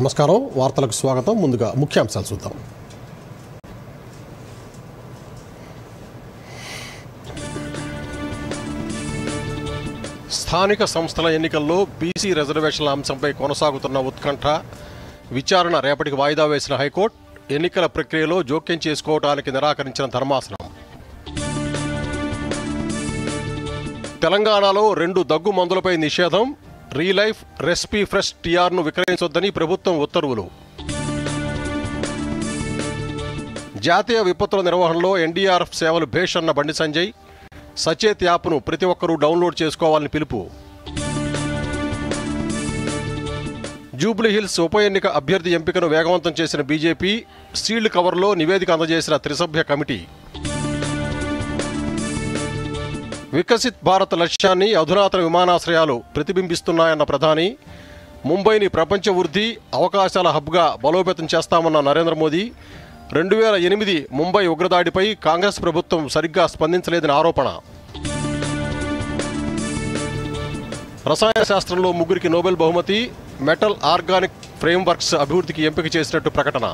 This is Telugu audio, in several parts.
నమస్కారం వార్తలకు స్వాగతం. ముందుగా ముఖ్యాంశాలు చూద్దాం. స్థానిక సంస్థల ఎన్నికల్లో బీసీ రిజర్వేషన్ల అంశంపై కొనసాగుతున్న ఉత్కంఠ, విచారణ రేపటికి వాయిదా వేసిన హైకోర్టు, ఎన్నికల ప్రక్రియలో జోక్యం చేసుకోవడానికి నిరాకరించిన ధర్మాసనం. తెలంగాణలో 2 దగ్గు మందులపై నిషేధం, రీలైఫ్, రెస్పీ ఫ్రెష్ టీఆర్ను విక్రయించొద్దని ప్రభుత్వం ఉత్తర్వులు. జాతీయ విపత్తుల నిర్వహణలో ఎన్డీఆర్ఎఫ్ సేవలు భేష్ అన్న బండి సంజయ్, సచేత్ యాప్ను ప్రతి ఒక్కరూ డౌన్లోడ్ చేసుకోవాలని పిలుపు. జూబ్లీహిల్స్ ఉప ఎన్నిక అభ్యర్థి ఎంపికను వేగవంతం చేసిన బీజేపీ, సీల్డ్ కవర్లో నివేదిక అందజేసిన త్రిసభ్య కమిటీ. వికసిత్ భారత్ లక్ష్యాన్ని అధునాతన విమానాశ్రయాలు ప్రతిబింబిస్తున్నాయన్న ప్రధాని, ముంబైని ప్రపంచ వృద్ధి అవకాశాల హబ్గా బలోపేతం చేస్తామన్న నరేంద్ర మోదీ, 2008 ముంబై ఉగ్రదాడిపై కాంగ్రెస్ ప్రభుత్వం సరిగ్గా స్పందించలేదని ఆరోపణ. రసాయన శాస్త్రంలో 3 నోబెల్ బహుమతి, మెటల్ ఆర్గానిక్ ఫ్రేమ్వర్క్స్ అభివృద్ధికి ఎంపిక చేసినట్టు ప్రకటన.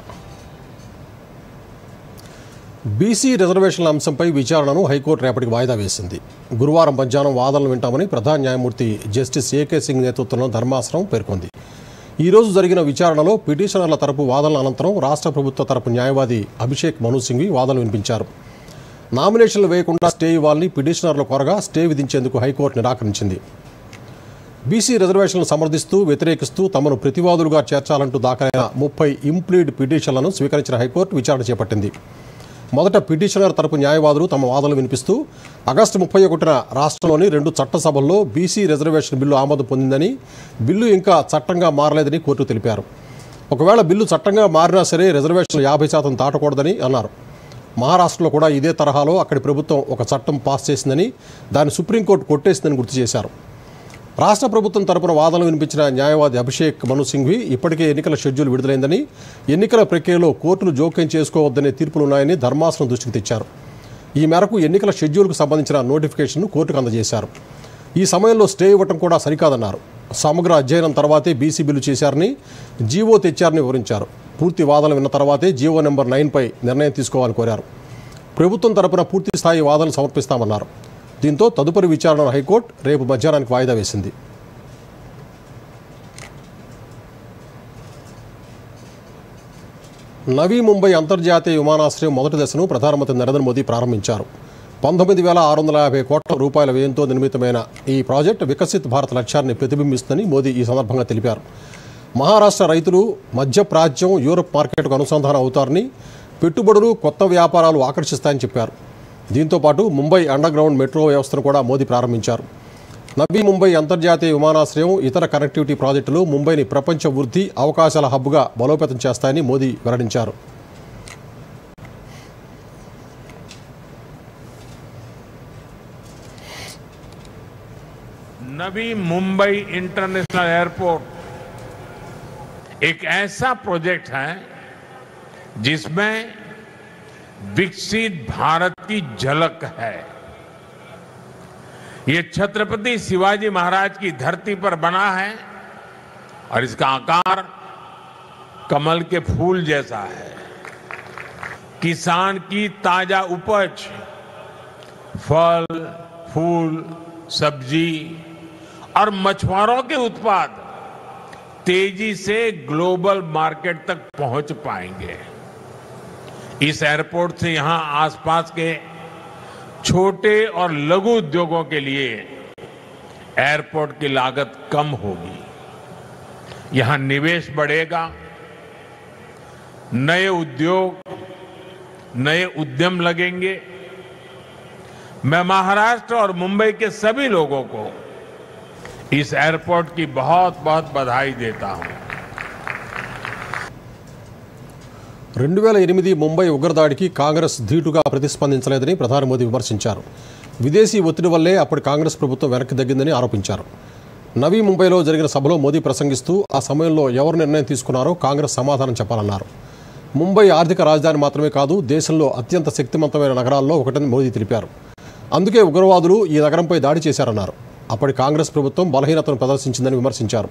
బీసీ రిజర్వేషన్ల అంశంపై విచారణను హైకోర్టు రేపటికి వాయిదా వేసింది. గురువారం మధ్యాహ్నం వాదనలు వింటామని ప్రధాన న్యాయమూర్తి జస్టిస్ ఏకే సింగ్ నేతృత్వంలో ధర్మాసనం పేర్కొంది. ఈరోజు జరిగిన విచారణలో పిటిషనర్ల తరపు వాదనల అనంతరం రాష్ట్ర ప్రభుత్వ తరపు న్యాయవాది అభిషేక్ మను సింఘ్వి వాదనలు వినిపించారు. నామినేషన్లు వేయకుండా స్టే ఇవ్వాలని పిటిషనర్లు కోరగా స్టే విధించేందుకు హైకోర్టు నిరాకరించింది. బీసీ రిజర్వేషన్లను సమర్థిస్తూ వ్యతిరేకిస్తూ తమను ప్రతివాదులుగా చేర్చాలంటూ దాఖలైన 30 ఇంప్లీడ్ పిటిషన్లను స్వీకరించిన హైకోర్టు విచారణ చేపట్టింది. మొదట పిటిషనర్ తరపు న్యాయవాదులు తమ వాదనలు వినిపిస్తూ ఆగస్టు 31న రాష్ట్రంలోని 2 చట్టసభల్లో బీసీ రిజర్వేషన్ బిల్లు ఆమోదం పొందిందని, బిల్లు ఇంకా చట్టంగా మారలేదని కోర్టు తెలిపారు. ఒకవేళ బిల్లు చట్టంగా మారినా సరే రిజర్వేషన్లు 50% దాటకూడదని అన్నారు. మహారాష్ట్రలో కూడా ఇదే తరహాలో అక్కడి ప్రభుత్వం ఒక చట్టం పాస్ చేసిందని, దాన్ని సుప్రీంకోర్టు కొట్టేసిందని గుర్తు చేశారు. రాష్ట్ర ప్రభుత్వం తరపున వాదనలు వినిపించిన న్యాయవాది అభిషేక్ మను సింఘ్వి ఇప్పటికే ఎన్నికల షెడ్యూల్ విడుదలైందని, ఎన్నికల ప్రక్రియలో కోర్టులు జోక్యం చేసుకోవద్దనే తీర్పులున్నాయని ధర్మాసనం దృష్టికి తెచ్చారు. ఈ మేరకు ఎన్నికల షెడ్యూల్కు సంబంధించిన నోటిఫికేషన్ను కోర్టుకు అందజేశారు. ఈ సమయంలో స్టే ఇవ్వటం కూడా సరికాదన్నారు. సమగ్ర అధ్యయనం తర్వాతే బీసీ బిల్లు చేశారని, జీవో తెచ్చారని వివరించారు. పూర్తి వాదనలు విన్న తర్వాతే జీవో నెంబర్ 9పై నిర్ణయం తీసుకోవాలని కోరారు. ప్రభుత్వం తరపున పూర్తి స్థాయి వాదనలు సమర్పిస్తామన్నారు. దీంతో తదుపరి విచారణను హైకోర్టు రేపు మధ్యాహ్నానికి వాయిదా వేసింది. నవీ ముంబై అంతర్జాతీయ విమానాశ్రయం మొదటి దశను ప్రధానమంత్రి నరేంద్ర మోదీ ప్రారంభించారు. 19,650 కోట్ల రూపాయల వ్యయంతో నిర్మితమైన ఈ ప్రాజెక్టు వికసిత్ భారత్ లక్ష్యాన్ని ప్రతిబింబిస్తుందని మోదీ ఈ సందర్భంగా తెలిపారు. మహారాష్ట్ర రైతులు మధ్యప్రాచ్యం, యూరప్ మార్కెట్కు అనుసంధానం అవుతారని, పెట్టుబడులు, కొత్త వ్యాపారాలు ఆకర్షిస్తాయని చెప్పారు. దీంతోపాటు ముంబై అండర్ గ్రౌండ్ మెట్రో వ్యవస్థను కూడా మోదీ ప్రారంభించారు. నవీ ముంబై అంతర్జాతీయ విమానాశ్రయం, ఇతర కనెక్టివిటీ ప్రాజెక్టులు ముంబైని ప్రపంచ వృద్ధి అవకాశాల హబ్గా బలోపేతం చేస్తాయని మోదీ వెల్లడించారు. नवी मुंबई इंटरनेशनल एयरपोर्ट एक ऐसा प्रोजेक्ट है जिसमें विकसित भारत की झलक है। ये छत्रपति शिवाजी महाराज की धरती पर बना है और इसका आकार कमल के फूल जैसा है। किसान की ताजा उपज, फल, फूल, सब्जी और मछुआरों के उत्पाद तेजी से ग्लोबल मार्केट तक पहुंच पाएंगे। इस एयरपोर्ट से यहां आसपास के छोटे और लघु उद्योगों के लिए एयरपोर्ट की लागत कम होगी। यहां निवेश बढ़ेगा, नए उद्योग, नए उद्यम लगेंगे। मैं महाराष्ट्र और मुंबई के सभी लोगों को इस एयरपोर्ट की बहुत बहुत बधाई देता हूं। 2008 ముంబై ఉగ్రదాడికి కాంగ్రెస్ ధీటుగా ప్రతిస్పందించలేదని ప్రధాని మోదీ విమర్శించారు. విదేశీ ఒత్తిడి వల్లే అప్పటి కాంగ్రెస్ ప్రభుత్వం వెనక్కి తగ్గిందని ఆరోపించారు. నవీ ముంబైలో జరిగిన సభలో మోదీ ప్రసంగిస్తూ ఆ సమయంలో ఎవరు నిర్ణయం తీసుకున్నారో కాంగ్రెస్ సమాధానం చెప్పాలన్నారు. ముంబై ఆర్థిక రాజధాని మాత్రమే కాదు, దేశంలో అత్యంత శక్తివంతమైన నగరాల్లో ఒకటని మోదీ తెలిపారు. అందుకే ఉగ్రవాదులు ఈ నగరంపై దాడి చేశారన్నారు. అప్పటి కాంగ్రెస్ ప్రభుత్వం బలహీనతను ప్రదర్శించిందని విమర్శించారు.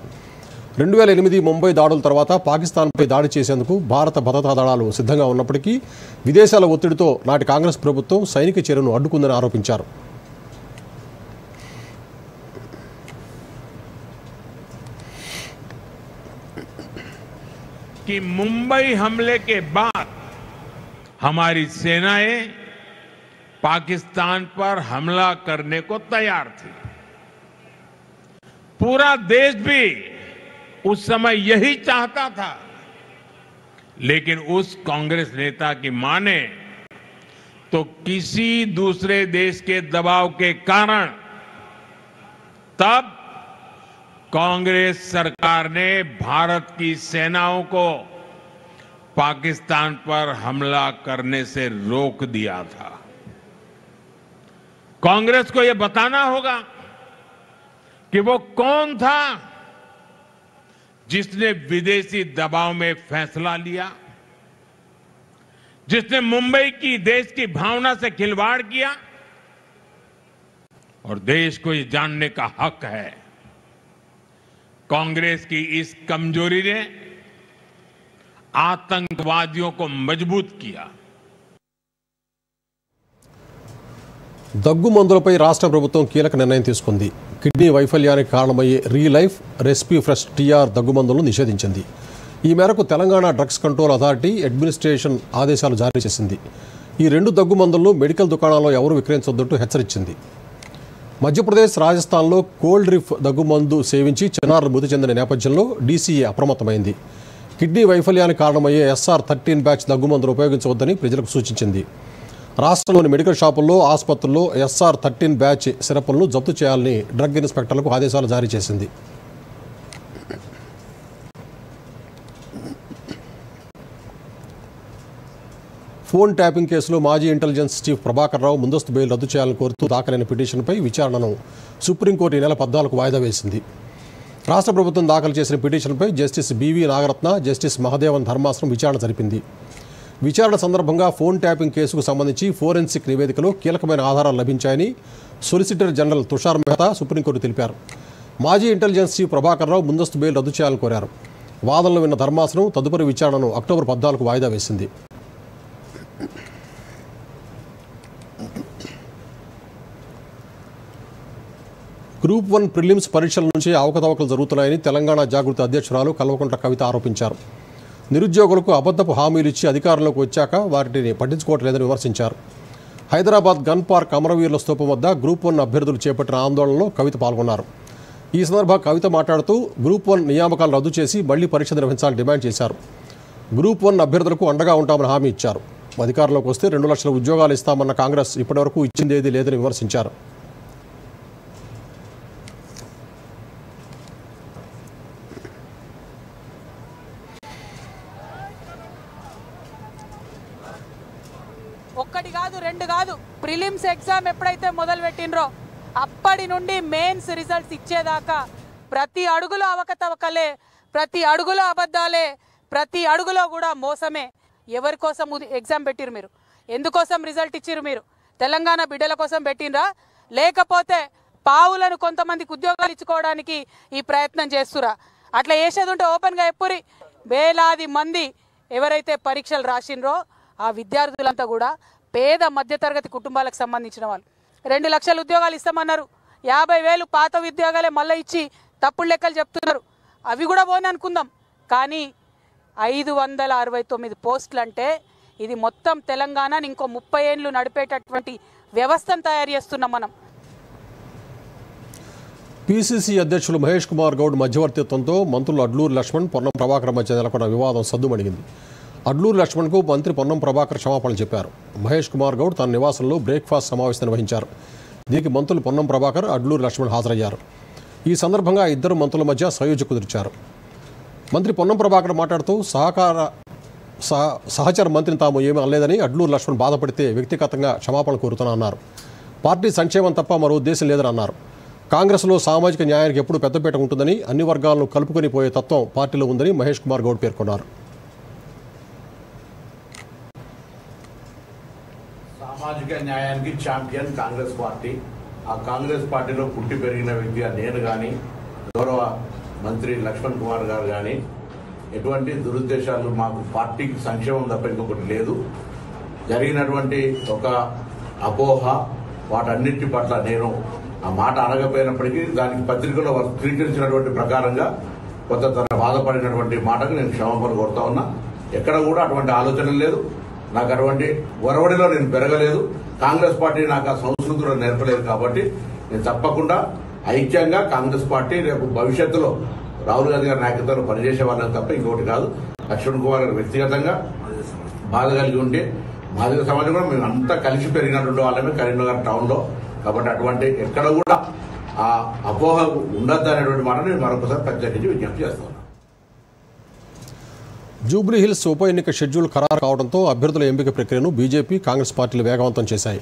2008 ముంబై దాడుల తర్వాత పాకిస్తాన్పై దాడి చేసేందుకు భారత భద్రతా దళాలు సిద్ధంగా ఉన్నప్పటికీ విదేశాల ఒత్తిడితో నాటి కాంగ్రెస్ ప్రభుత్వం సైనిక చర్యను అడ్డుకుందని ఆరోపించారు. कि मुंबई हमले के बाद हमारी सेनाएं पाकिस्तान पर हमला करने को तैयार थी. पूरा देश भी उस समय यही चाहता था, लेकिन उस कांग्रेस नेता की माने तो किसी दूसरे देश के दबाव के कारण तब कांग्रेस सरकार ने भारत की सेनाओं को पाकिस्तान पर हमला करने से रोक दिया था. कांग्रेस को यह बताना होगा कि वो कौन था जिसने विदेशी दबाव में फैसला लिया, जिसने मुंबई की देश की भावना से खिलवाड़ किया. और देश को ये जानने का हक है कांग्रेस की इस कमजोरी ने आतंकवादियों को मजबूत किया. దగ్గు మందులపై రాష్ట్ర ప్రభుత్వం కీలక నిర్ణయం తీసుకుంది. కిడ్నీ వైఫల్యానికి కారణమయ్యే రీలైఫ్, రెస్పీ ఫ్రెష్ టీఆర్ దగ్గు మందులను నిషేధించింది. ఈ మేరకు Telangana drugs control authority administration ఆదేశాలు జారీ చేసింది. ఈ 2 దగ్గు మందులను మెడికల్ దుకాణాల్లో ఎవరూ విక్రయించొద్దంటూ హెచ్చరించింది. మధ్యప్రదేశ్, రాజస్థాన్లో కోల్డ్ రిఫ్ దగ్గుమందు సేవించి చిన్నారులు మృతి చెందిన నేపథ్యంలో డీసీఏ అప్రమత్తమైంది. కిడ్నీ వైఫల్యానికి కారణమయ్యే SR-13 బ్యాచ్ దగ్గుమందును ఉపయోగించవద్దని ప్రజలకు సూచించింది. రాష్ట్రంలోని మెడికల్ షాపుల్లో, ఆసుపత్రుల్లో SR-13 బ్యాచ్ సిరపులను జప్తు చేయాలని డ్రగ్ ఇన్స్పెక్టర్లకు ఆదేశాలు జారీ చేసింది. ఫోన్ ట్యాపింగ్ కేసులో మాజీ ఇంటెలిజెన్స్ చీఫ్ ప్రభాకర్ రావు ముందస్తు బెయిల్ రద్దు చేయాలని కోరుతూ దాఖలైన పిటిషన్పై విచారణను సుప్రీంకోర్టు ఈ నెల 14కు వాయిదా వేసింది. రాష్ట్ర ప్రభుత్వం దాఖలు చేసిన పిటిషన్పై justice BV Nagarathna, justice Mahadevan ధర్మాసనం విచారణ జరిపింది. విచారణ సందర్భంగా ఫోన్ ట్యాపింగ్ కేసుకు సంబంధించి ఫోరెన్సిక్ నివేదికలో కీలకమైన ఆధారాలు లభించాయని solicitor general Tushar Mehta supreme court తెలిపారు. మాజీ ఇంటెలిజెన్స్ చీఫ్ ప్రభాకర్ రావు ముందస్తు బెయిల్ రద్దు చేయాలని కోరారు. వాదనలు విన్న ధర్మాసనం తదుపరి విచారణను అక్టోబర్ 14కు వాయిదా వేసింది. గ్రూప్ 1 ప్రిలిమ్స్ పరీక్షల నుంచి అవకతవకలు జరుగుతున్నాయని తెలంగాణ జాగృతి అధ్యక్షురాలు కల్వకుంట్ల కవిత ఆరోపించారు. నిరుద్యోగులకు అబద్ధపు హామీలు ఇచ్చి అధికారంలోకి వచ్చాక వాటిని పట్టించుకోవట్లేదని విమర్శించారు. హైదరాబాద్ గన్ పార్క్ అమరవీరుల స్తూపం వద్ద గ్రూప్ 1 అభ్యర్థులు చేపట్టిన ఆందోళనలో కవిత పాల్గొన్నారు. ఈ సందర్భంగా కవిత మాట్లాడుతూ గ్రూప్ 1 నియామకాలు రద్దు చేసి మళ్లీ పరీక్ష నిర్వహించాలని డిమాండ్ చేశారు. గ్రూప్ 1 అభ్యర్థులకు అండగా ఉంటామని హామీ ఇచ్చారు. అధికారంలోకి వస్తే 2 లక్షల ఉద్యోగాలు ఇస్తామన్న కాంగ్రెస్ ఇప్పటివరకు ఇచ్చిందేదీ లేదని విమర్శించారు. ఒక్కటి కాదు, 2 కాదు, ప్రిలిమ్స్ ఎగ్జామ్ ఎప్పుడైతే మొదలు పెట్టినరో అప్పటి నుండి మెయిన్స్ రిజల్ట్స్ ఇచ్చేదాకా ప్రతి అడుగులో అవకతవకలే, ప్రతి అడుగులో అబద్ధాలే, ప్రతి అడుగులో కూడా మోసమే. ఎవరి కోసం ఎగ్జామ్ పెట్టిరు మీరు? ఎందుకోసం రిజల్ట్ ఇచ్చిరు మీరు? తెలంగాణ బిడ్డల కోసం పెట్టినరా, లేకపోతే పావులను కొంతమందికి ఉద్యోగాలు ఇచ్చుకోవడానికి ఈ ప్రయత్నం చేస్తురా? అట్లా చేసేది ఉంటే ఓపెన్గా ఎప్పురి. వేలాది మంది ఎవరైతే పరీక్షలు రాసినరో ఆ విద్యార్థులంతా కూడా పేద మధ్యతరగతి కుటుంబాలకు సంబంధించిన వాళ్ళు. 2 లక్షల ఉద్యోగాలు ఇస్తామన్నారు. 50,000 పాత ఉద్యోగాలే మళ్ళీ ఇచ్చి తప్పుడు లెక్కలు చెప్తున్నారు. అవి కూడా పోని అనుకుందాం, కానీ 569 పోస్టులు అంటే ఇది మొత్తం తెలంగాణని ఇంకో 30 ఏళ్ళు నడిపేటటువంటి వ్యవస్థను తయారు చేస్తున్నాం మనం. పీసీసీ అధ్యక్షులు మహేష్ కుమార్ గౌడ్ మధ్యవర్తిత్వంతో మంత్రులు అడ్లూరు లక్ష్మణ్, పొన్నం ప్రభాకర్ మధ్య నెలకొన్న వివాదం సద్దుమణిగింది. అడ్లూరు లక్ష్మణ్కు మంత్రి పొన్నం ప్రభాకర్ క్షమాపణలు చెప్పారు. మహేష్ కుమార్ గౌడ్ తన నివాసంలో బ్రేక్ఫాస్ట్ సమావేశం నిర్వహించారు. దీనికి మంత్రులు పొన్నం ప్రభాకర్, అడ్లూరు లక్ష్మణ్ హాజరయ్యారు. ఈ సందర్భంగా ఇద్దరు మంత్రుల మధ్య సయోధ్య కుదిర్చారు. మంత్రి పొన్నం ప్రభాకర్ మాట్లాడుతూ సహచర మంత్రిని తాము ఏమీ అనలేదని, అడ్లూరు లక్ష్మణ్ బాధపడితే వ్యక్తిగతంగా క్షమాపణ కోరుతున్నా. పార్టీ సంక్షేమం తప్ప మరో ఉద్దేశం లేదని అన్నారు. కాంగ్రెస్లో సామాజిక న్యాయానికి ఎప్పుడు పెద్దపీట ఉంటుందని, అన్ని వర్గాలను కలుపుకొని పోయే తత్వం పార్టీలో ఉందని మహేష్ కుమార్ గౌడ్ పేర్కొన్నారు. సామాజిక న్యాయానికి ఛాంపియన్ కాంగ్రెస్ పార్టీ. ఆ కాంగ్రెస్ పార్టీలో పుట్టి పెరిగిన వ్యక్తిగా నేను కానీ, గౌరవ మంత్రి లక్ష్మణ్ కుమార్ గారు కానీ ఎటువంటి దురుద్దేశాలు మాకు పార్టీకి సంక్షేమం తప్ప ఇంకొకటి లేదు. జరిగినటువంటి ఒక అపోహ వాటన్నిటి పట్ల నేను ఆ మాట అనకపోయినప్పటికీ దానికి పత్రికలో స్వీకరించినటువంటి ప్రకారంగా కొంత తన బాధపడినటువంటి మాటకు నేను క్షమాపణ కోరుతా ఉన్నా. ఎక్కడ కూడా అటువంటి ఆలోచన లేదు. నాకు అటువంటి ఒరవడిలో నేను పెరగలేదు. కాంగ్రెస్ పార్టీ నాకు ఆ సంస్కృతిలో నేర్పలేదు. కాబట్టి నేను తప్పకుండా ఐక్యంగా కాంగ్రెస్ పార్టీ రేపు భవిష్యత్తులో రాహుల్ గాంధీ గారి నాయకత్వంలో పనిచేసే వాళ్ళని తప్ప ఇంకొకటి కాదు. లక్ష్మణ్ కుమార్ గారు వ్యక్తిగతంగా బాధ కలిగి ఉంటే బాధిత సమాజం కూడా మేము అంతా కలిసి పెరిగినటువంటి వాళ్ళమే కరీంనగర్ టౌన్ లో. కాబట్టి అటువంటి ఎక్కడ కూడా ఆ అపోహ ఉండద్దు అనేటువంటి మాట నేను మరొకసారి ప్రత్యేకించి విజ్ఞప్తి చేస్తాను. జూబ్లీ హిల్స్ ఉప ఎన్నిక షెడ్యూల్ ఖరారు కావడంతో అభ్యర్థుల ఎంపిక ప్రక్రియను బీజేపీ, కాంగ్రెస్ పార్టీలు వేగవంతం చేశాయి.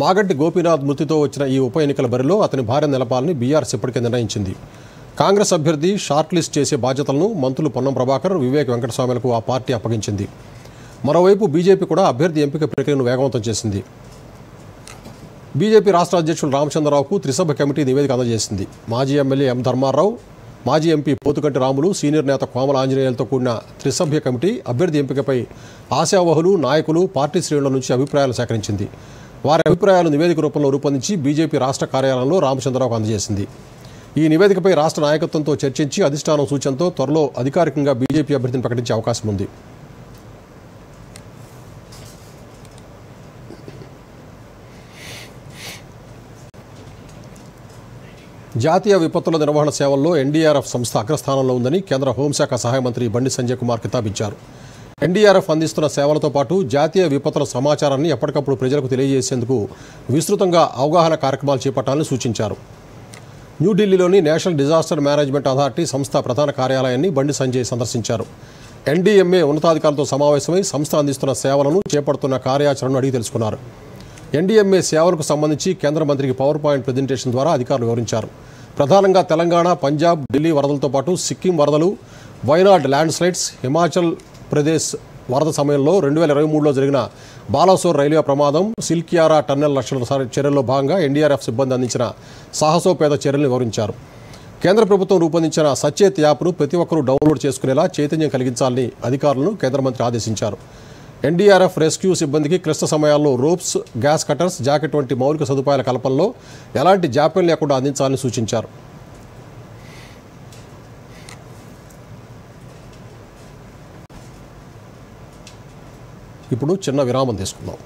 మాగంటి గోపీనాథ్ మృతితో వచ్చిన ఈ ఉప ఎన్నికల బరిలో అతని భార్య నిలపాలని బీఆర్ఎస్ ఇప్పటికే నిర్ణయించింది. కాంగ్రెస్ అభ్యర్థి షార్ట్ లిస్ట్ చేసే బాధ్యతలను మంత్రులు పొన్నం ప్రభాకర్, వివేక్ వెంకటస్వామిలకు ఆ పార్టీ అప్పగించింది. మరోవైపు బీజేపీ కూడా అభ్యర్థి ఎంపిక ప్రక్రియను వేగవంతం చేసింది. బీజేపీ రాష్ట్ర అధ్యక్షులు రామచంద్రరావుకు త్రిసభ్య కమిటీ నివేదిక అందజేసింది. మాజీ ఎమ్మెల్యే ఎం ధర్మారావు, మాజీ ఎంపీ పోతుగంటి రాములు, సీనియర్ నేత కోమల ఆంజనేయులతో కూడిన త్రిసభ్య కమిటీ అభ్యర్థి ఎంపికపై ఆశావహులు, నాయకులు, పార్టీ శ్రేణుల నుంచి అభిప్రాయాలు సేకరించింది. వారి అభిప్రాయాలు నివేదిక రూపంలో రూపొందించి బీజేపీ రాష్ట్ర కార్యాలయంలో రామచంద్రరావుకు అందజేసింది. ఈ నివేదికపై రాష్ట్ర నాయకత్వంతో చర్చించి అధిష్టానం సూచనతో త్వరలో అధికారికంగా బీజేపీ అభ్యర్థిని ప్రకటించే అవకాశం ఉంది. జాతీయ విపత్తుల నిర్వహణ సేవల్లో ఎన్డీఆర్ఎఫ్ సంస్థ అగ్రస్థానంలో ఉందని కేంద్ర హోంశాఖ సహాయ మంత్రి బండి సంజయ్ కుమార్ కితాబిచ్చారు. ఎన్డీఆర్ఎఫ్ అందిస్తున్న సేవలతో పాటు జాతీయ విపత్తుల సమాచారాన్ని ఎప్పటికప్పుడు ప్రజలకు తెలియజేసేందుకు విస్తృతంగా అవగాహన కార్యక్రమాలు చేపట్టాలని సూచించారు. న్యూఢిల్లీలోని నేషనల్ డిజాస్టర్ మేనేజ్మెంట్ అథారిటీ సంస్థ ప్రధాన కార్యాలయాన్ని బండి సంజయ్ సందర్శించారు. ఎన్డీఎంఏ ఉన్నతాధికారులతో సమావేశమై సంస్థ అందిస్తున్న సేవలను, చేపడుతున్న కార్యాచరణను అడిగి తెలుసుకున్నారు. ఎన్డీఎంఏ సేవలకు సంబంధించి కేంద్ర మంత్రికి పవర్ పాయింట్ ప్రజెంటేషన్ ద్వారా అధికారులు వివరించారు. ప్రధానంగా తెలంగాణ, పంజాబ్, ఢిల్లీ వరదలతో పాటు సిక్కిం వరదలు, వైనాడ్ ల్యాండ్ స్లైడ్స్, హిమాచల్ ప్రదేశ్ వరద సమయంలో 2023లో జరిగిన బాలాసోర్ రైల్వే ప్రమాదం, సిల్కియారా టన్నెల్ రక్షణ చర్యల్లో భాగంగా ఎన్డీఆర్ఎఫ్ సిబ్బంది అందించిన సాహసోపేత చర్యలను వివరించారు. కేంద్ర ప్రభుత్వం రూపొందించిన సచేత్ యాప్ను ప్రతి ఒక్కరూ డౌన్లోడ్ చేసుకునేలా చైతన్యం కలిగించాలని అధికారులను కేంద్ర మంత్రి ఆదేశించారు. ఎన్డీఆర్ఎఫ్ రెస్క్యూ సిబ్బందికి క్లిష్ట సమయాల్లో రోప్స్, గ్యాస్ కటర్స్, జాకెట్ వంటి మౌలిక సదుపాయాల కల్పనలో ఎలాంటి జాప్యం లేకుండా అందించాలని సూచించారు. ఇప్పుడు చిన్న విరామం తీసుకుందాం.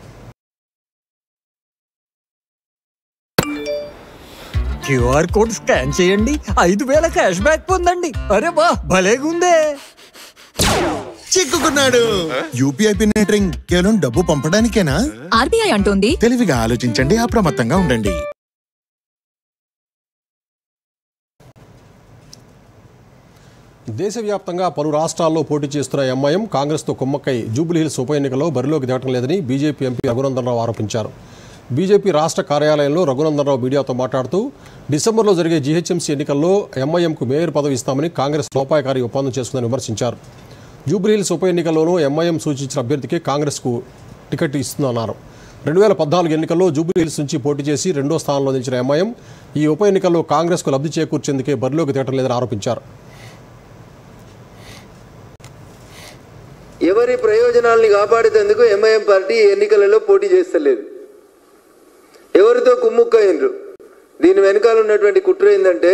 క్యూఆర్ కోడ్ స్కాన్ చేయండి, 5000 క్యాష్ బ్యాక్ పొందండి. అరే వా, భలేగుందే. చిక్కుకున్నాడు. యూపీఐ పిన్ ఎంటరింగ్ కేవలం డబ్బు పంపడానికేనా? ఆర్బీఐ అంటోంది తెలివిగా ఆలోచించండి, అప్రమత్తంగా ఉండండి. దేశవ్యాప్తంగా పలు రాష్ట్రాల్లో పోటీ చేస్తున్న ఎంఐఎం కాంగ్రెస్తో కుమ్మక్కై జూబ్లీహిల్స్ ఉప ఎన్నికల్లో బరిలోకి దిగటం లేదని బీజేపీ ఎంపీ రఘునందనరావు ఆరోపించారు. బీజేపీ రాష్ట్ర కార్యాలయంలో రఘునందనరావు మీడియాతో మాట్లాడుతూ డిసెంబర్లో జరిగే జీహెచ్ఎంసీ ఎన్నికల్లో ఎంఐఎంకు మేయర్ పదవి ఇస్తామని కాంగ్రెస్ లోపాయకారి ఒప్పందం చేసుకుందని విమర్శించారు. జూబ్లీహిల్స్ ఉప ఎన్నికల్లోనూ ఎంఐఎం సూచించిన అభ్యర్థికి కాంగ్రెస్కు టికెట్ ఇస్తుందన్నారు. 2014 ఎన్నికల్లో జూబ్లీహిల్స్ నుంచి పోటీ చేసి 2వ స్థానంలో నిలిచిన ఎంఐఎం ఈ ఉప ఎన్నికల్లో కాంగ్రెస్కు లబ్ధి చేకూర్చేందుకే బరిలోకి దిగటం లేదని ఆరోపించారు. ఎవరి ప్రయోజనాల్ని కాపాడేందుకు ఎంఐఎం పార్టీ ఎన్నికలలో పోటీ చేస్తలేదు. ఎవరితో కుమ్ముక్కయ్యిండ్రు. దీని వెనకాల ఉన్నటువంటి కుట్ర ఏంటంటే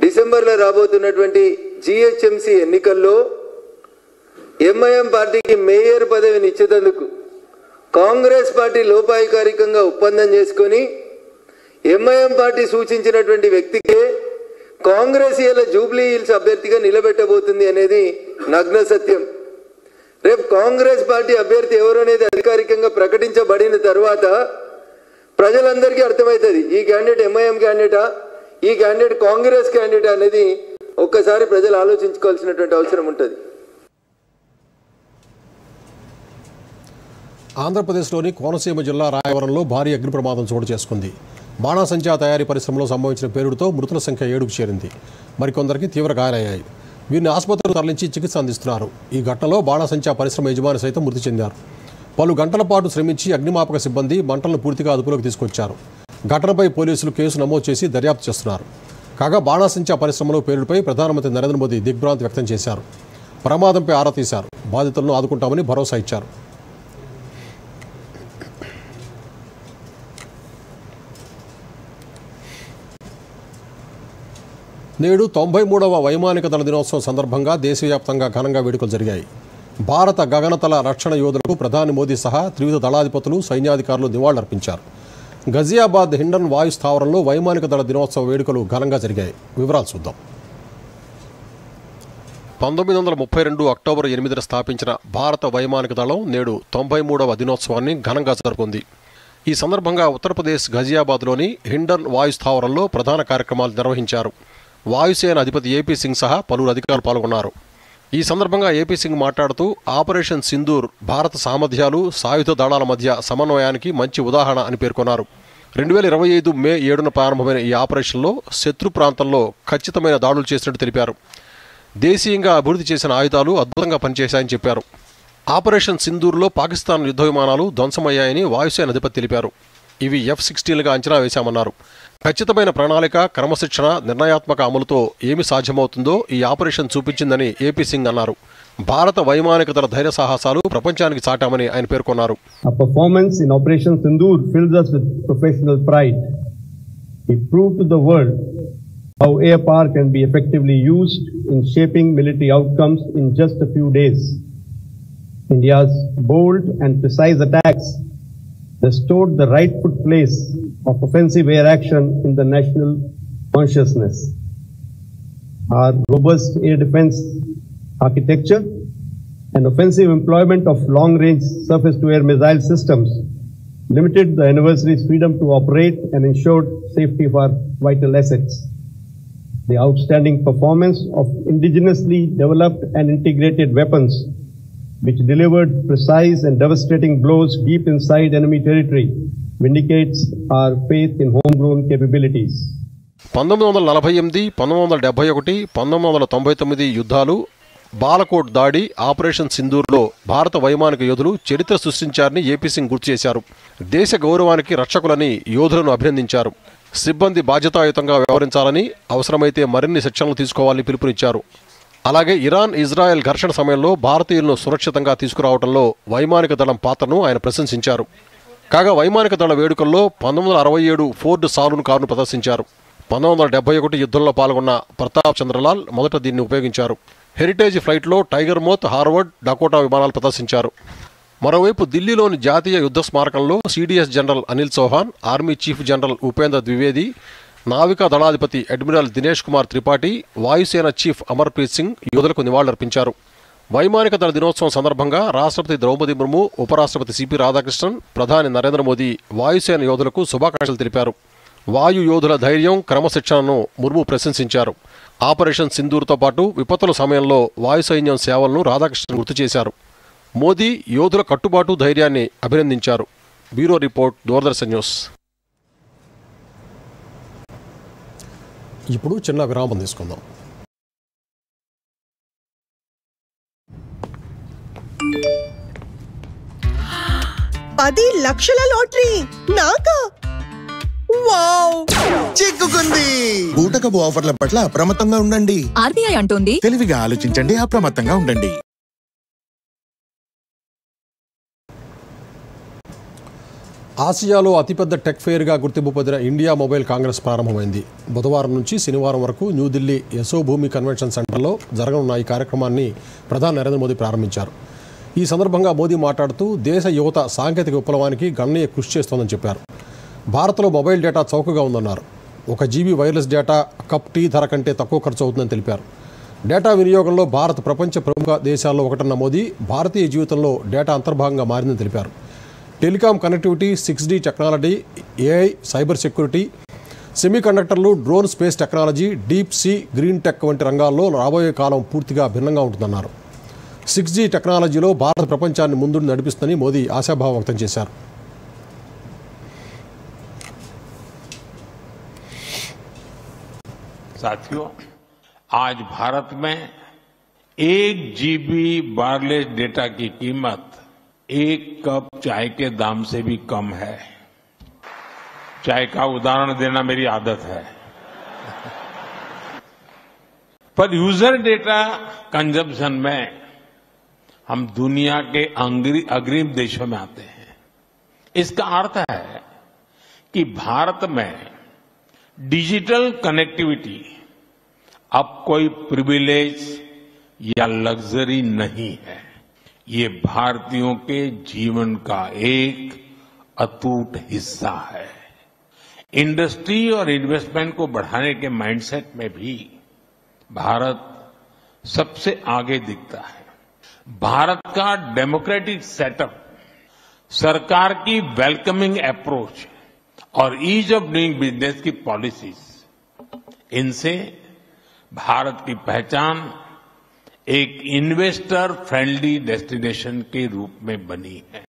డిసెంబర్లో రాబోతున్నటువంటి జీహెచ్ఎంసీ ఎన్నికల్లో ఎంఐఎం పార్టీకి మేయర్ పదవిని ఇచ్చేందుకు కాంగ్రెస్ పార్టీ లోపాయికారికంగా ఒప్పందం చేసుకొని ఎంఐఎం పార్టీ సూచించినటువంటి వ్యక్తికే కాంగ్రెస్ ఇలా జూబ్లీ హిల్స్ అభ్యర్థిగా నిలబెట్టబోతుంది అనేది నగ్న సత్యం. రేపు కాంగ్రెస్ పార్టీ అభ్యర్థి ఎవరు అనేది అధికారికంగా ప్రకటించబడిన తర్వాత ప్రజలందరికీ అర్థమవుతుంది ఈ క్యాండిడేట్ ఎంఐఎం క్యాండిడేటా, ఈ క్యాండిడేట్ కాంగ్రెస్ క్యాండిడేట్ అనేది ఒక్కసారి ప్రజలు ఆలోచించుకోవాల్సినటువంటి అవసరం ఉంటుంది. ఆంధ్రప్రదేశ్లోని కోనసీమ జిల్లా రాయవరంలో భారీ అగ్ని ప్రమాదం చోటు చేసుకుంది. బాణాసంచా తయారీ పరిశ్రమలో సంభవించిన పేలుడుతో మృతుల సంఖ్య 7కు చేరింది. మరికొందరికి తీవ్ర గాయాలయ్యాయి. వీరిని ఆసుపత్రికి తరలించి చికిత్స అందిస్తున్నారు. ఈ ఘటనలో బాణాసంచా పరిశ్రమ యజమాని సైతం మృతి చెందారు. పలు గంటల పాటు శ్రమించి అగ్నిమాపక సిబ్బంది మంటలను పూర్తిగా అదుపులోకి తీసుకొచ్చారు. ఘటనపై పోలీసులు కేసు నమోదు చేసి దర్యాప్తు చేస్తున్నారు. కాగా బాణాసంచా పరిశ్రమలో పేలుడుపై ప్రధానమంత్రి నరేంద్ర మోదీ దిగ్భ్రాంతి వ్యక్తం చేశారు. ప్రమాదంపై ఆరా తీశారు. బాధితులను ఆదుకుంటామని భరోసా ఇచ్చారు. నేడు 93వ వైమానిక దళ దినోత్సవం సందర్భంగా దేశవ్యాప్తంగా ఘనంగా వేడుకలు జరిగాయి. భారత గగనతల రక్షణ యోధులకు ప్రధాని మోదీ సహా త్రివిధ దళాధిపతులు, సైన్యాధికారులు నివాళులర్పించారు. గజియాబాద్ హిండన్ వాయు స్థావరంలో వైమానిక దళ దినోత్సవ వేడుకలు ఘనంగా జరిగాయి. వివరాలు చూద్దాం. 1932 అక్టోబర్ 8న స్థాపించిన భారత వైమానిక దళం నేడు 93వ దినోత్సవాన్ని ఘనంగా జరుపుకుంది. ఈ సందర్భంగా ఉత్తరప్రదేశ్ గజియాబాద్లోని హిండన్ వాయు స్థావరంలో ప్రధాన కార్యక్రమాలు నిర్వహించారు. వాయుసేన అధిపతి ఏపీ సింగ్ సహా పలువురు అధికారులు పాల్గొన్నారు. ఈ సందర్భంగా ఏపీ సింగ్ మాట్లాడుతూ ఆపరేషన్ సింధూర్ భారత సామర్థ్యాలు, సాయుధ దళాల మధ్య సమన్వయానికి మంచి ఉదాహరణ అని పేర్కొన్నారు. 2025 మే 7న ప్రారంభమైన ఈ ఆపరేషన్లో శత్రు ప్రాంతంలో ఖచ్చితమైన దాడులు చేసినట్టు తెలిపారు. దేశీయంగా అభివృద్ధి చేసిన ఆయుధాలు అద్భుతంగా పనిచేశాయని చెప్పారు. ఆపరేషన్ సింధూర్లో పాకిస్తాన్ యుద్ధ విమానాలు ధ్వంసమయ్యాయని వాయుసేన అధిపతి తెలిపారు. ఇవి F-16లుగా అంచనా వేశామన్నారు. ఖచ్చితమైన ప్రణాళిక, క్రమశిక్షణ, నిర్ణయాత్మక అమలుతో ఏమి సాధ్యమవుతుందో ఈ ఆపరేషన్ చూపించిందని ఏపీ సింగ్ అన్నారు. భారత వైమానిక దళ ధైర్య సాహసాలు ప్రపంచానికి చాటామని ఆయన పేర్కొన్నారు. Our performance in Operation Sindoor fills us with professional pride. We proved to the world how air power can be effectively used in shaping military outcomes in just a few days. India's bold and precise attacks restored the rightful place of offensive air action in the national consciousness. Our robust air defense architecture and offensive employment of long-range surface-to-air missile systems limited the anniversary's freedom to operate and ensured safety of our vital assets. The outstanding performance of indigenously developed and integrated weapons, which delivered precise and devastating blows deep inside enemy territory, vindicates our faith in homegrown capabilities. 1948, 1971, 1999 యుద్ధాలు, బాలకోట్ దాడి, ఆపరేషన్ సింధూర్లో భారత వైమానిక యోధులు చరిత్ర సృష్టించారని ఏపీ సింగ్ గుర్తు చేశారు. దేశ గౌరవానికి రక్షకులని యోధులను అభినందించారు. సిబ్బంది బాధ్యతాయుతంగా వ్యవహరించాలని, అవసరమైతే మరిన్ని శిక్షణలు తీసుకోవాలని పిలుపునిచ్చారు. అలాగే ఇరాన్, ఇజ్రాయెల్ ఘర్షణ సమయంలో భారతీయులను సురక్షితంగా తీసుకురావడంలో వైమానిక దళం పాత్రను ఆయన ప్రశంసించారు. కాగా వైమానిక దళ వేడుకల్లో 1967 ఫోర్డ్ సాలూన్ కారును ప్రదర్శించారు. 1971 యుద్ధంలో పాల్గొన్న ప్రతాప్ చంద్రలాల్ మొదట దీన్ని ఉపయోగించారు. హెరిటేజ్ ఫ్లైట్లో టైగర్ మోత్, హార్వర్డ్, డకోటా విమానాలు ప్రదర్శించారు. మరోవైపు ఢిల్లీలోని జాతీయ యుద్ధ స్మారకంలో CDS general Anil Chauhan, army chief general Upendra Dwivedi, నావికా దళాధిపతి అడ్మిరల్ దినేష్ కుమార్ త్రిపాఠి, వాయుసేన చీఫ్ అమర్ప్రీత్ సింగ్ యోధులకు నివాళులర్పించారు. వైమానిక దళ దినోత్సవం సందర్భంగా రాష్ట్రపతి ద్రౌపది ముర్ము, ఉపరాష్ట్రపతి సిపి రాధాకృష్ణన్, ప్రధాని నరేంద్ర మోదీ వాయుసేన యోధులకు శుభాకాంక్షలు తెలిపారు. వాయు యోధుల ధైర్యం, క్రమశిక్షణను ముర్ము ప్రశంసించారు. ఆపరేషన్ సింధూర్తో పాటు విపత్తుల సమయంలో వాయు సైన్యం సేవలను రాధాకృష్ణన్ గుర్తు చేశారు. మోదీ యోధుల కట్టుబాటు, ధైర్యాన్ని అభినందించారు. Bureau report, Doordarshan news. ఇప్పుడు చిన్న విరామం తీసుకుందాం. $10 లక్షల లాటరీ నాకా? వావ్! చిక్కుకుంది. బూటకపు ఆఫర్ల పట్ల అప్రమత్తంగా ఉండండి. ఆర్బీఐ అంటోంది తెలివిగా ఆలోచించండి, అప్రమత్తంగా ఉండండి. ఆసియాలో అతిపెద్ద టెక్ ఫెయిర్గా గుర్తింపు పొందిన ఇండియా మొబైల్ కాంగ్రెస్ ప్రారంభమైంది. బుధవారం నుంచి శనివారం వరకు న్యూఢిల్లీ యశోభూమి కన్వెన్షన్ సెంటర్లో జరగనున్న ఈ కార్యక్రమాన్ని ప్రధాని నరేంద్ర మోదీ ప్రారంభించారు. ఈ సందర్భంగా మోదీ మాట్లాడుతూ దేశ యువత సాంకేతిక విప్లవానికి గణనీయ కృషి చేస్తోందని చెప్పారు. భారత్లో మొబైల్ డేటా చౌకగా ఉందన్నారు. 1 GB wireless data cup tea ధర కంటే తక్కువ ఖర్చు అవుతుందని తెలిపారు. డేటా వినియోగంలో భారత్ ప్రపంచ ప్రముఖ దేశాల్లో ఒకటన్న మోదీ భారతీయ జీవితంలో డేటా అంతర్భాగంగా మారిందని తెలిపారు. Telecom connectivity, 6G technology, AI, cyber security, సెమీకండక్టర్లు, drone, space technology, deep sea, green tech వంటి రంగాల్లో రాబోయే కాలం పూర్తిగా భిన్నంగా ఉంటుందన్నారు. 6G టెక్నాలజీలో భారత్ ప్రపంచాన్ని ముందుండి నడిపిస్తుందని మోదీ ఆశాభావం వ్యక్తం చేశారు. साथियों, आज भारत में 1 GB वायरलेस डेटा की कीमत 1 कप चाय के दाम से भी कम है. चाय का उदाहरण देना मेरी आदत है. पर यूजर डेटा कंजम्पशन में हम दुनिया के अग्रिम देशों में आते हैं। इसका अर्थ है कि भारत में डिजिटल कनेक्टिविटी अब कोई प्रिविलेज या लग्जरी नहीं है, ये भारतीयों के जीवन का एक अटूट हिस्सा है। इंडस्ट्री और इन्वेस्टमेंट को बढ़ाने के माइंडसेट में भी भारत सबसे आगे दिखता है। भारत का डेमोक्रेटिक सेटअप, सरकार की वेलकमिंग अप्रोच और ईज ऑफ डूइंग बिजनेस की पॉलिसीज, इनसे भारत की पहचान एक इन्वेस्टर फ्रेंडली डेस्टिनेशन के रूप में बनी है।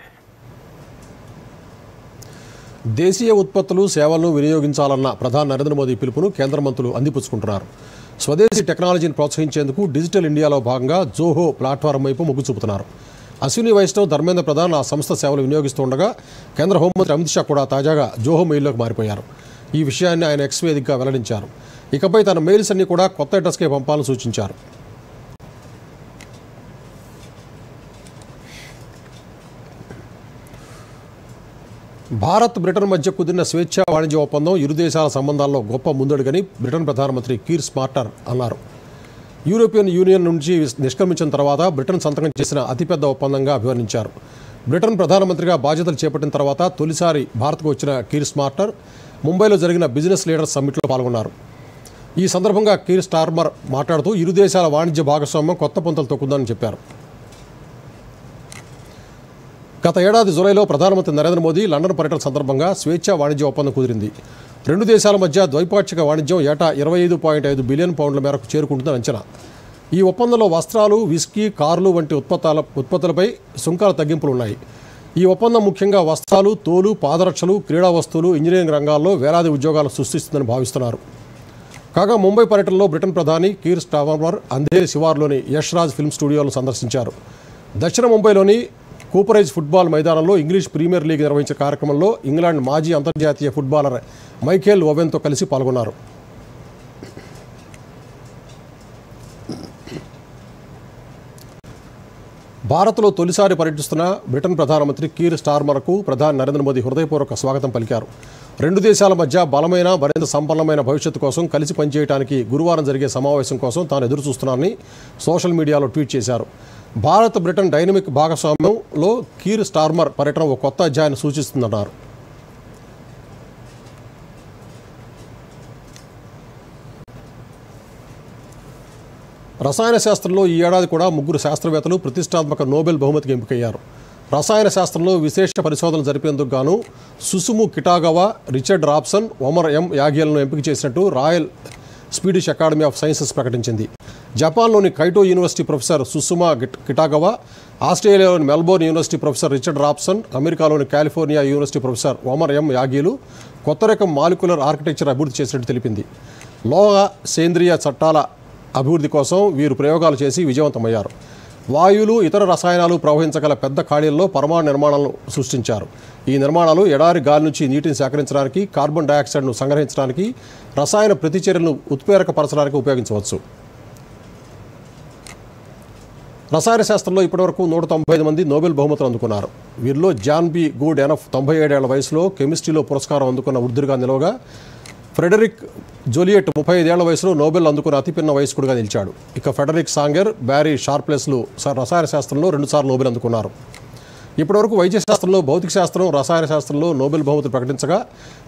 దేశీయ ఉత్పత్తులు సేవలను వినియోగించాలన్న ప్రధాని నరేంద్ర మోదీ పిలుపును కేంద్ర మంత్రులు అందిపుచ్చుకుంటున్నారు. స్వదేశీ టెక్నాలజీని ప్రోత్సహించేందుకు డిజిటల్ ఇండియాలో భాగంగా జోహో ప్లాట్ఫారం వైపు మొగ్గు చూపుతున్నారు. అశ్విని వైష్ణవ్, ధర్మేంద్ర ప్రధాన్ ఆ సంస్థ సేవలు వినియోగిస్తుండగా కేంద్ర హోంమంత్రి అమిత్ షా కూడా తాజాగా జోహో మెయిల్లోకి మారిపోయారు. ఈ విషయాన్ని ఆయన ఎక్స్ వేదికగా వెల్లడించారు. ఇకపై తన మెయిల్స్ అన్ని కూడా కొత్త అడ్రస్కే పంపాలని సూచించారు. భారత్ బ్రిటన్ మధ్య కుదిరిన స్వేచ్ఛా వాణిజ్య ఒప్పందం ఇరు దేశాల సంబంధాల్లో గొప్ప ముందడుగని బ్రిటన్ ప్రధానమంత్రి కీర్ స్టార్మర్ అన్నారు. యూరోపియన్ యూనియన్ నుంచి నిష్క్రమించిన తర్వాత బ్రిటన్ సంతకం చేసిన అతిపెద్ద ఒప్పందంగా అభివర్ణించారు. బ్రిటన్ ప్రధానమంత్రిగా బాధ్యతలు చేపట్టిన తర్వాత తొలిసారి భారత్కు వచ్చిన కీర్ స్టార్మర్ ముంబైలో జరిగిన బిజినెస్ లీడర్స్ సమ్మిట్లో పాల్గొన్నారు. ఈ సందర్భంగా కీర్ స్టార్మర్ మాట్లాడుతూ ఇరు దేశాల వాణిజ్య భాగస్వామ్యం కొత్త పుంతలు తొక్కుందని చెప్పారు. గత ఏడాది జూలైలో ప్రధానమంత్రి నరేంద్ర మోదీ లండన్ పర్యటన సందర్భంగా స్వేచ్ఛా వాణిజ్య ఒప్పందం కుదిరింది. రెండు దేశాల మధ్య ద్వైపాక్షిక వాణిజ్యం ఏటా 25.5 బిలియన్ పౌండ్ల మేరకు చేరుకుంటుందని అంచనా. ఈ ఒప్పందంలో వస్త్రాలు, విస్కీ, కార్లు వంటి ఉత్పత్తులపై సుంకాల తగ్గింపులు ఉన్నాయి. ఈ ఒప్పందం ముఖ్యంగా వస్త్రాలు, తోలు, పాదరక్షలు, క్రీడా వస్తువులు, ఇంజనీరింగ్ రంగాల్లో వేలాది ఉద్యోగాలు సృష్టిస్తుందని భావిస్తున్నారు. కాగా ముంబై పర్యటనలో బ్రిటన్ ప్రధాని కీర్ స్టార్మర్ అంధేరి శివార్లోని యష్ రాజ్ ఫిల్మ్ స్టూడియోలను సందర్శించారు. దక్షిణ ముంబైలోని కూపరైజ్ ఫుట్బాల్ మైదానంలో ఇంగ్లీష్ ప్రీమియర్ లీగ్ నిర్వహించిన కార్యక్రమంలో ఇంగ్లాండ్ మాజీ అంతర్జాతీయ ఫుట్బాలర్ మైఖేల్ ఓవెన్తో కలిసి పాల్గొన్నారు. భారత్లో తొలిసారి పర్యటిస్తున్న బ్రిటన్ ప్రధానమంత్రి కీర్ స్టార్మర్కు ప్రధాని నరేంద్ర మోదీ హృదయపూర్వక స్వాగతం పలికారు. రెండు దేశాల మధ్య బలమైన, మరింత సంపన్నమైన భవిష్యత్తు కోసం కలిసి పనిచేయడానికి గురువారం జరిగే సమావేశం కోసం తాను ఎదురుచూస్తున్నానని సోషల్ మీడియాలో ట్వీట్ చేశారు. భారత్ బ్రిటన్ డైనమిక్ భాగస్వామ్యంలో కీర్ స్టార్మర్ పర్యటన ఒక కొత్త అధ్యాయాన్ని సూచిస్తుందన్నారు. రసాయన శాస్త్రంలో ఈ ఏడాది కూడా 3 శాస్త్రవేత్తలు ప్రతిష్టాత్మక నోబెల్ బహుమతికి ఎంపికయ్యారు. రసాయన శాస్త్రంలో విశేష పరిశోధనలు జరిపేందుకు గాను సుసుము కిటాగవా, రిచర్డ్ రాబ్సన్, ఒమర్ ఎం యాగియల్ను ఎంపిక చేసినట్టు royal Swedish academy of sciences ప్రకటించింది. జపాన్లోని కైటో యూనివర్సిటీ ప్రొఫెసర్ సుసుమా కిటాగవా, ఆస్ట్రేలియాలోని Melbourne university professor Richard Robeson, అమెరికాలోని కాలిఫోర్నియా యూనివర్సిటీ ప్రొఫెసర్ ఒమర్ ఎం యాగీలు కొత్త రకం మాలిక్యులర్ ఆర్కిటెక్చర్ అభివృద్ధి చేసినట్టు తెలిపింది. లోహ సేంద్రియ చట్టాల అభివృద్ధి కోసం వీరు ప్రయోగాలు చేసి విజయవంతమయ్యారు. వాయువులు, ఇతర రసాయనాలు ప్రవహించగల పెద్ద ఖాళీల్లో పరమాణు నిర్మాణాలను సృష్టించారు. ఈ నిర్మాణాలు ఎడారి గాలి నుంచి నీటిని సేకరించడానికి, కార్బన్ డయాక్సైడ్ను సంగ్రహించడానికి, రసాయన ప్రతిచర్యలను ఉత్ప్రేరకపరచడానికి ఉపయోగించవచ్చు. రసాయన శాస్త్రంలో ఇప్పటివరకు 195 మంది నోబెల్ బహుమతులు అందుకున్నారు. వీరిలో జాన్ బి గుడ్ ఎనఫ్ 97 ఏళ్ల వయసులో కెమిస్ట్రీలో పురస్కారం అందుకున్న వృద్ధుడిగా నిలవగా, ఫ్రెడరిక్ జోలియట్ 35 ఏళ్ల వయసులో నోబెల్ అందుకున్న అతిపిన్న వయస్కుడిగా నిలిచాడు. ఇక ఫ్రెడరిక్ సాంగర్, బ్యారీ షార్ప్లెస్లు రసాయన శాస్త్రంలో 2 సార్లు నోబెల్ అందుకున్నారు. ఇప్పటివరకు వైద్య శాస్త్రంలో, భౌతిక శాస్త్రం, రసాయన శాస్త్రంలో నోబెల్ బహుమతులు ప్రకటించగా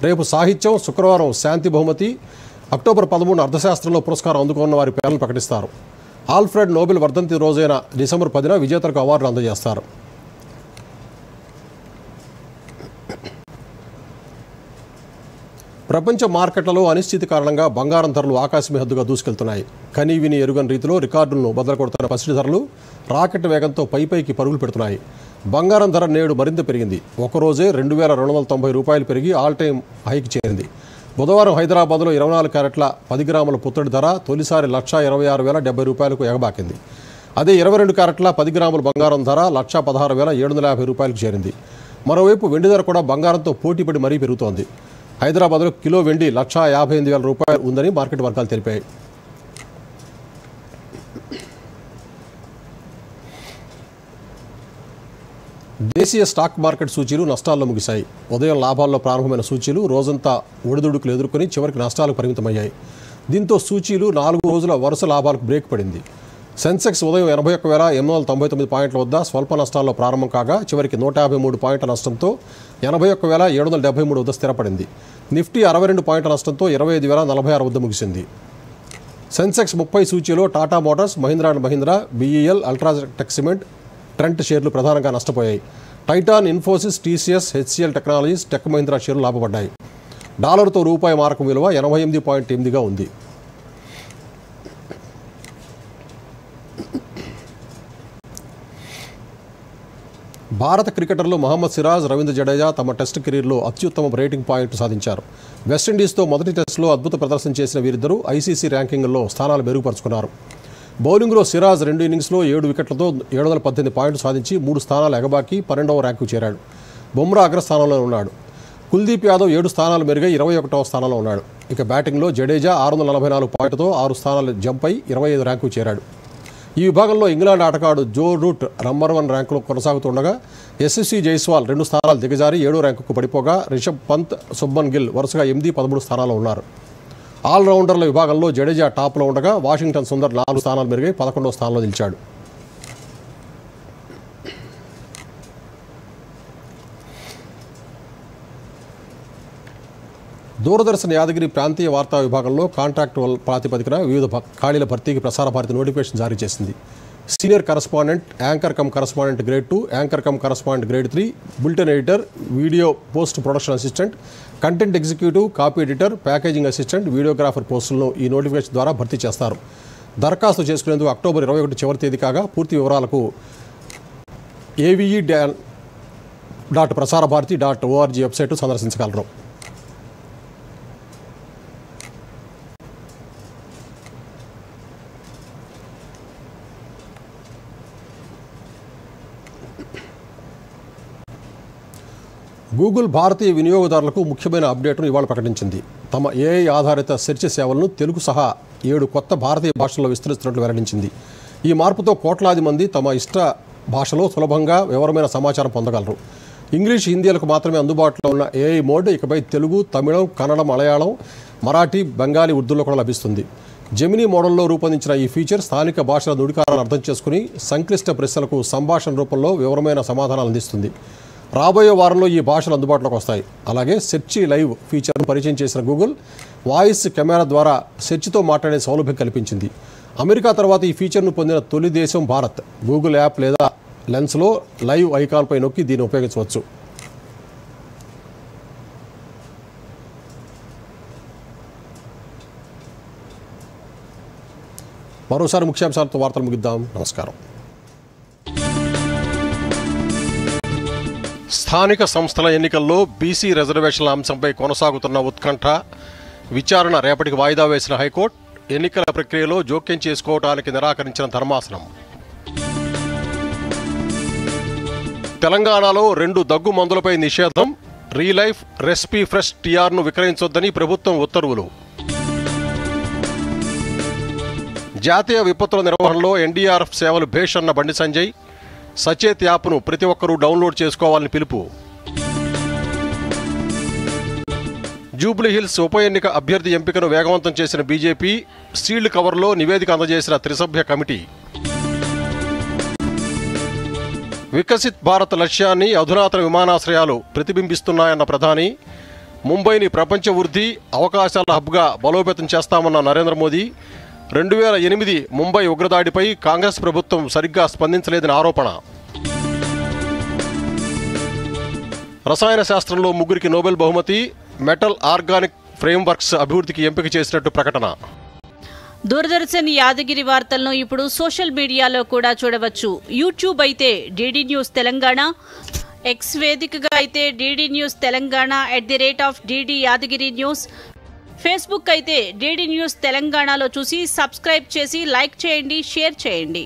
రేపు సాహిత్యం, శుక్రవారం శాంతి బహుమతి, అక్టోబర్ 13 అర్థశాస్త్రంలో పురస్కారం అందుకున్న వారి పేర్లను ప్రకటిస్తారు. ఆల్ఫ్రెడ్ నోబెల్ వర్ధంతి రోజైన డిసెంబర్ 10న విజేతలకు అవార్డులు అందజేస్తారు. ప్రపంచ మార్కెట్లలో అనిశ్చితి కారణంగా బంగారం ధరలు ఆకాశమే హద్దుగా దూసుకెళ్తున్నాయి. కనీ విని ఎరుగని రీతిలో రికార్డులను బదలకొడుతున్న పసిడి ధరలు రాకెట్ వేగంతో పైకి పరుగులు పెడుతున్నాయి. బంగారం ధర నేడు మరింత పెరిగింది. ఒకరోజే 2290 రూపాయలు పెరిగి ఆల్ టైమ్ హైకి చేరింది. బుధవారం హైదరాబాద్లో 24 క్యారెట్ల 10 గ్రాముల పుత్తడి ధర తొలిసారి 1,26,070 రూపాయలకు ఎగబాకింది. అదే 22 క్యారెట్ల 10 గ్రాముల బంగారం ధర 1,16,750 రూపాయలకు చేరింది. మరోవైపు వెండి ధర కూడా బంగారంతో పోటీపడి మరీ పెరుగుతోంది. హైదరాబాద్లో కిలో వెండి 1,58,000 రూపాయలు ఉందని మార్కెట్ వర్గాలు తెలిపాయి. దేశీయ స్టాక్ మార్కెట్ సూచీలు నష్టాల్లో ముగిశాయి. ఉదయం లాభాల్లో ప్రారంభమైన సూచీలు రోజంతా ఒడిదుడుకులు ఎదుర్కొని చివరికి నష్టాలకు పరిమితమయ్యాయి. దీంతో సూచీలు 4 రోజుల వరుస లాభాలకు బ్రేక్ పడింది. సెన్సెక్స్ ఉదయం 81,899 పాయింట్ల వద్ద స్వల్ప నష్టాల్లో ప్రారంభం కాగా చివరికి 153 పాయింట్ల నష్టంతో 81,773 వద్ద స్థిరపడింది. నిఫ్టీ 62 పాయింట్ల నష్టంతో 25,046 వద్ద ముగిసింది. సెన్సెక్స్ 30 సూచీలో Tata motors, Mahindra and Mahindra, BEL, UltraTech cement, Trent షేర్లు ప్రధానంగా నష్టపోయాయి. Titan, Infosys, TCS, HCL technologies, tech Mahindra షేర్లు లాభపడ్డాయి. డాలర్తో రూపాయి మారకం విలువ 88.8గా ఉంది. భారత క్రికెటర్లు మహమ్మద్ సిరాజ్, రవీంద్ర జడేజా తమ టెస్ట్ కెరీర్లో అత్యుత్తమ రేటింగ్ పాయింట్ సాధించారు. వెస్టిండీస్తో మొదటి టెస్టులో అద్భుత ప్రదర్శన చేసిన వీరిద్దరూ ICC ర్యాంకింగ్లో స్థానాలు మెరుగుపరుచుకున్నారు. బౌలింగ్లో సిరాజ్ 2 ఇన్నింగ్స్లో 7 వికెట్లతో 718 పాయింట్లు సాధించి 3 స్థానాలు ఎగబాకి 12వ ర్యాంకు చేరాడు. బుమ్రా అగ్రస్థానంలో ఉన్నాడు. కుల్దీప్ యాదవ్ 7 స్థానాలు మెరుగై 21వ స్థానంలో ఉన్నాడు. ఇక బ్యాటింగ్లో జడేజా 644 పాయింట్లతో 6 స్థానాలు జంప్ అయి 25 ర్యాంకు చేరాడు. ఈ విభాగంలో ఇంగ్లాండ్ ఆటగాడు జో రూట్ నంబర్ 1 ర్యాంకులో కొనసాగుతుండగా యశస్వి జైస్వాల్ 2 స్థానాలు దిగజారి 7వ ర్యాంకుకు పడిపోగా రిషబ్ పంత్, శుభ్మన్ గిల్ వరుసగా 8, 13 స్థానాల్లో ఉన్నారు. ఆల్రౌండర్ల విభాగంలో జడేజా టాప్లో ఉండగా వాషింగ్టన్ సుందర్ 4 స్థానాలు మెరుగై 11వ స్థానంలో నిలిచాడు. దూరదర్శన్ యాదగిరి ప్రాంతీయ వార్తా విభాగంలో కాంట్రాక్టువల్ ప్రాతిపదికన వివిధ ఖాళీల భర్తీకి ప్రసార భారతి నోటిఫికేషన్ జారీ చేసింది. Senior correspondent, anchor come correspondent grade 2, anchor come correspondent grade 3, bulletin editor, video post production assistant, content executive, copy editor, packaging assistant, videographer పోస్టులను ఈ నోటిఫికేషన్ ద్వారా భర్తీ చేస్తారు. దరఖాస్తు చేసుకునేందుకు అక్టోబర్ 21 చివరి తేదీ కాగా పూర్తి వివరాలకు ave.prasarabharati.org వెబ్సైట్ సందర్శించగలరు. గూగుల్ భారతీయ వినియోగదారులకు ముఖ్యమైన అప్డేట్ను ఇవాళ ప్రకటించింది. తమ AI ఆధారిత సెర్చ్ సేవలను తెలుగు సహా 7 కొత్త భారతీయ భాషల్లో విస్తరిస్తున్నట్లు వెల్లడించింది. ఈ మార్పుతో కోట్లాది మంది తమ ఇష్ట భాషలో సులభంగా వివరమైన సమాచారం పొందగలరు. ఇంగ్లీష్, హిందీలకు మాత్రమే అందుబాటులో ఉన్న AI మోడ్ ఇకపై తెలుగు, తమిళం, కన్నడ, మలయాళం, మరాఠీ, బెంగాలీ, ఉర్దూలో కూడా లభిస్తుంది. జెమినీ మోడల్లో రూపొందించిన ఈ ఫీచర్ స్థానిక భాషల నుడికారాలను అర్థం చేసుకుని సంక్లిష్ట ప్రశ్నలకు సంభాషణ రూపంలో వివరమైన సమాధానాలు అందిస్తుంది. రాబోయే వారంలో ఈ భాషలు అందుబాటులోకి వస్తాయి. అలాగే సెర్చ్ లైవ్ ఫీచర్ను పరిచయం చేసిన గూగుల్ వాయిస్ కెమెరా ద్వారా సెర్చ్తో మాట్లాడే సౌలభ్యం కల్పించింది. అమెరికా తర్వాత ఈ ఫీచర్ను పొందిన తొలి దేశం భారత్. గూగుల్ యాప్ లేదా లెన్స్లో లైవ్ ఐకాన్పై నొక్కి దీన్ని ఉపయోగించవచ్చు. మరోసారి ముఖ్యాంశాలతో వార్తలు ముగిద్దాం. నమస్కారం. స్థానిక సంస్థల ఎన్నికల్లో బీసీ రిజర్వేషన్ల అంశంపై కొనసాగుతున్న ఉత్కంఠ, విచారణ రేపటికి వాయిదా వేసిన హైకోర్టు. ఎన్నికల ప్రక్రియలో జోక్యం చేసుకోవడానికి నిరాకరించిన ధర్మాసనం. తెలంగాణలో 2 దగ్గు మందులపై నిషేధం. రీలైఫ్, రెస్పీ ఫ్రెష్ టీఆర్ను విక్రయించొద్దని ప్రభుత్వం ఉత్తర్వులు. జాతీయ విపత్తుల నిర్వహణలో ఎన్డీఆర్ఎఫ్ సేవలు భేష్ అన్న బండి సంజయ్. సచేత్ యాప్ను ప్రతి ఒక్కరూ డౌన్లోడ్ చేసుకోవాలని పిలుపు. జూబ్లీహిల్స్ ఉప ఎన్నిక అభ్యర్థి ఎంపికను వేగవంతం చేసిన బీజేపీ. సీల్డ్ కవర్లో నివేదిక అందజేసిన త్రిసభ్య కమిటీ. వికసిత్ భారత్ లక్ష్యాన్ని అధునాతన విమానాశ్రయాలు ప్రతిబింబిస్తున్నాయన్న ప్రధాని. ముంబైని ప్రపంచ వృద్ధి అవకాశాల హబ్గా బలోపేతం చేస్తామన్న నరేంద్ర మోదీ. 2008 ముంబై ఉగ్రదాడిపై కాంగ్రెస్ ప్రభుత్వం సరిగ్గా స్పందించలేదని ఆరోపణ. రసాయన శాస్త్రంలో 3 నోబెల్ బహుమతి. మెటల్ ఆర్గానిక్ ఫ్రేమ్వర్క్స్ అభివృద్ధికి ఎంపిక చేసినట్టు ప్రకటన. దూరదర్శన్ యాదగిరి వార్తలను ఇప్పుడు సోషల్ మీడియాలో కూడా చూడవచ్చు. యూట్యూబ్ అయితే DD న్యూస్ తెలంగాణ, ఎక్స్ వేదికగా అయితే DD news Telangana @DD Yadagiri news, Facebook అయితే DD న్యూస్ తెలంగాణలో చూసి సబ్స్క్రైబ్ చేసి లైక్ చేయండి, షేర్ చేయండి.